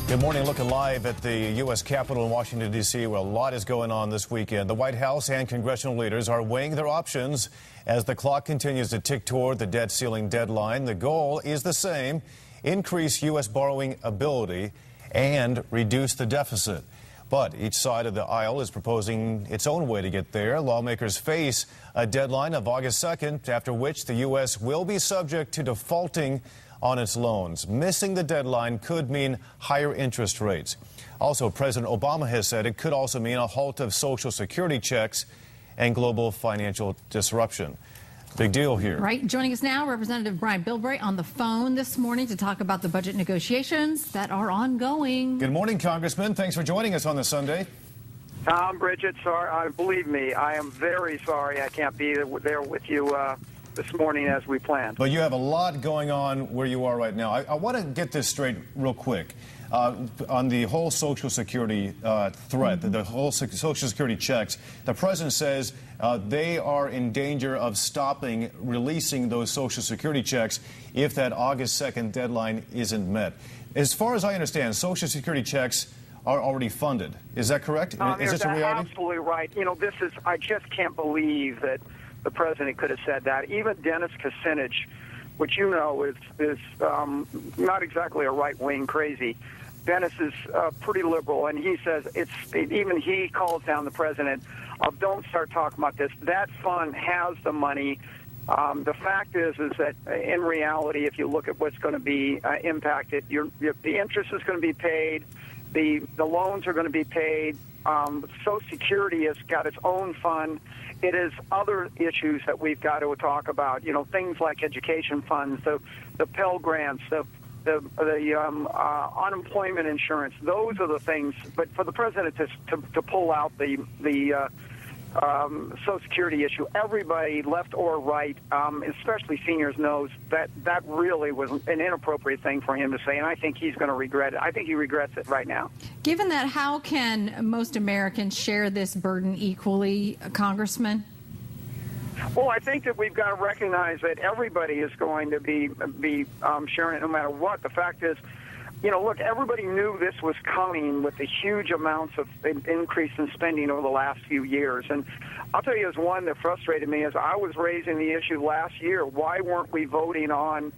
Good morning. Looking live at the U.S. Capitol in Washington, D.C., where a lot is going on this weekend. The White House and congressional leaders are weighing their options as the clock continues to tick toward the debt ceiling deadline. The goal is the same: increase U.S. borrowing ability and reduce the deficit. But each side of the aisle is proposing its own way to get there. Lawmakers face a deadline of August 2nd, after which the U.S. will be subject to defaulting on its loans. Missing the deadline could mean higher interest rates. Also, President Obama has said it could also mean a halt of Social Security checks and global financial disruption. Big deal here. Right. Joining us now, Representative Brian Bilbray on the phone this morning to talk about the budget negotiations that are ongoing. Good morning, Congressman. Thanks for joining us on this Sunday. Tom, Bridget, sorry, believe me, I am very sorry I can't be there with you this morning as we planned. But you have a lot going on where you are right now. I want to get this straight real quick. On the whole Social Security threat, the whole Social Security checks, the president says they are in danger of stopping releasing those Social Security checks if that August 2nd deadline isn't met. As far as I understand, Social Security checks are already funded. Is that correct? Is this a reality? Absolutely right. You know, I just can't believe that the president could have said that. Even Dennis Kucinich, which you know is not exactly a right-wing crazy. Dennis is pretty liberal, and he says even he calls down the president of don't start talking about this. That fund has the money. The fact is that in reality, if you look at what's going to be impacted, the interest is going to be paid, the loans are going to be paid. Social Security has got its own fund. It is other issues that we've got to talk about. You know, things like education funds, the Pell Grants, the unemployment insurance. Those are the things. But for the president to pull out the Social Security issue, everybody, left or right, especially seniors, knows that really was an inappropriate thing for him to say, and I think he's going to regret it. I think he regrets it right now. Given that, how can most Americans share this burden equally, Congressman? Well, I think that we've got to recognize that everybody is going to be sharing it no matter what. The fact is, you know, look, everybody knew this was coming with the huge amounts of increase in spending over the last few years. And I'll tell you, as one that frustrated me, is I was raising the issue last year. Why weren't we voting on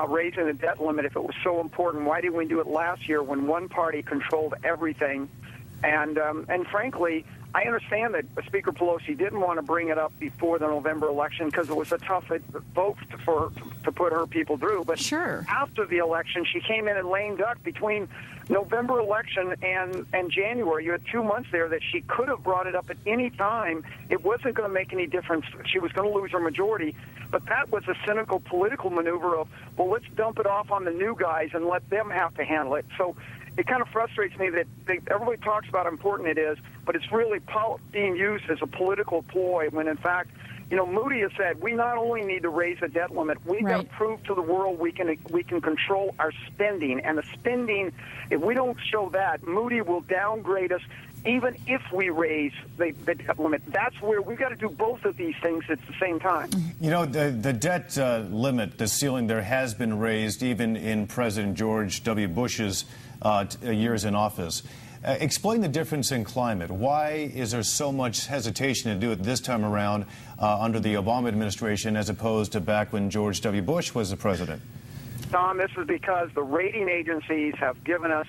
raising the debt limit if it was so important? Why didn't we do it last year when one party controlled everything? And frankly, I understand that Speaker Pelosi didn't want to bring it up before the November election because it was a tough vote to put her people through. But sure, after the election, she came in and lame duck between November election and January. You had 2 months there that she could have brought it up at any time. It wasn't going to make any difference. She was going to lose her majority. But that was a cynical political maneuver of, well, let's dump it off on the new guys and let them have to handle it. So it kind of frustrates me that everybody talks about how important it is, but it's really being used as a political ploy when, in fact, you know, Moody has said we not only need to raise the debt limit, we've got to prove to the world we can control our spending. And the spending, if we don't show that, Moody will downgrade us even if we raise the debt limit. That's where we've got to do both of these things at the same time. You know, the debt limit, the ceiling there has been raised even in President George W. Bush's years in office. Explain the difference in climate. Why is there so much hesitation to do it this time around under the Obama administration as opposed to back when George W. Bush was the president? Tom, this is because the rating agencies have given us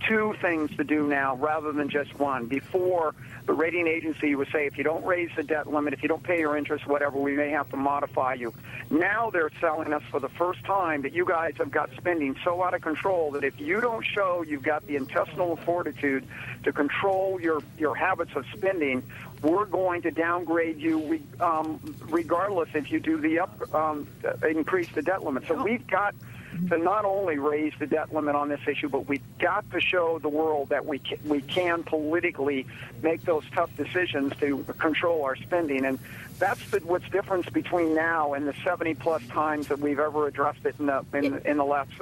two things to do now rather than just one. Before, the rating agency would say, if you don't raise the debt limit, if you don't pay your interest, whatever, we may have to modify you. Now they're telling us for the first time that you guys have got spending so out of control that if you don't show you've got the intestinal fortitude to control your habits of spending, we're going to downgrade you regardless if you do the increase the debt limit. So we've got to not only raise the debt limit on this issue, but we've got to show the world that we can politically make those tough decisions to control our spending. And that's what's difference between now and the 70-plus times that we've ever addressed it in the last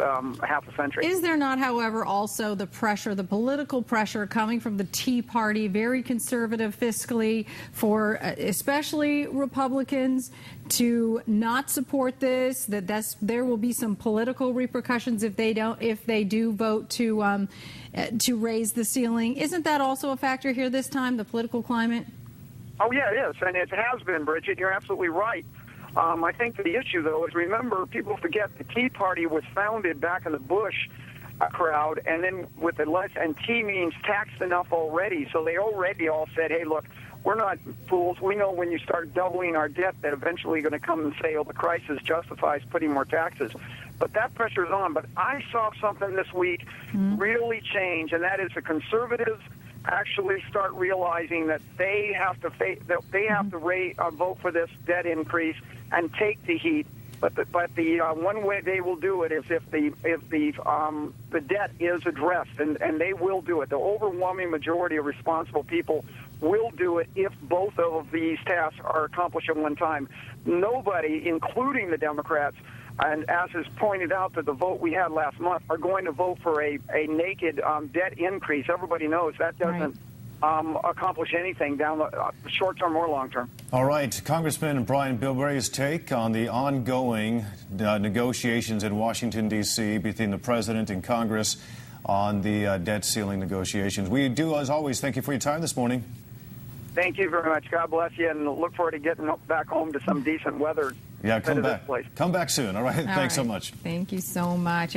half a century. Is there not, however, also the pressure, the political pressure coming from the Tea Party, very conservative fiscally, for especially Republicans to not support this, there will be some political political repercussions if they do vote to raise the ceiling. Isn't that also a factor here this time, the political climate? Oh, yeah, it is, and it has been, Bridget. You're absolutely right. I think the issue, though, is remember, people forget the Tea Party was founded back in the Bush crowd, and then with the and T means taxed enough already, so they already all said, hey, look, we're not fools. We know when you start doubling our debt that eventually you're going to come and say, oh, the crisis justifies putting more taxes. But that pressure is on. But I saw something this week really change, and that is the conservatives actually start realizing that they have to vote for this debt increase and take the heat. But the one way they will do it is if the debt is addressed, and they will do it. The overwhelming majority of responsible people will do it if both of these tasks are accomplished at one time. Nobody, including the Democrats, and as is pointed out to the vote we had last month, are going to vote for a naked debt increase. Everybody knows that doesn't accomplish anything down the short term or long term. All right, Congressman Brian Bilbray's take on the ongoing negotiations in Washington, D.C. between the president and Congress on the debt ceiling negotiations. We do, as always, thank you for your time this morning. Thank you very much. God bless you, and look forward to getting back home to some decent weather. Yeah, come back. Come back soon. All right. Thanks so much. Thank you so much.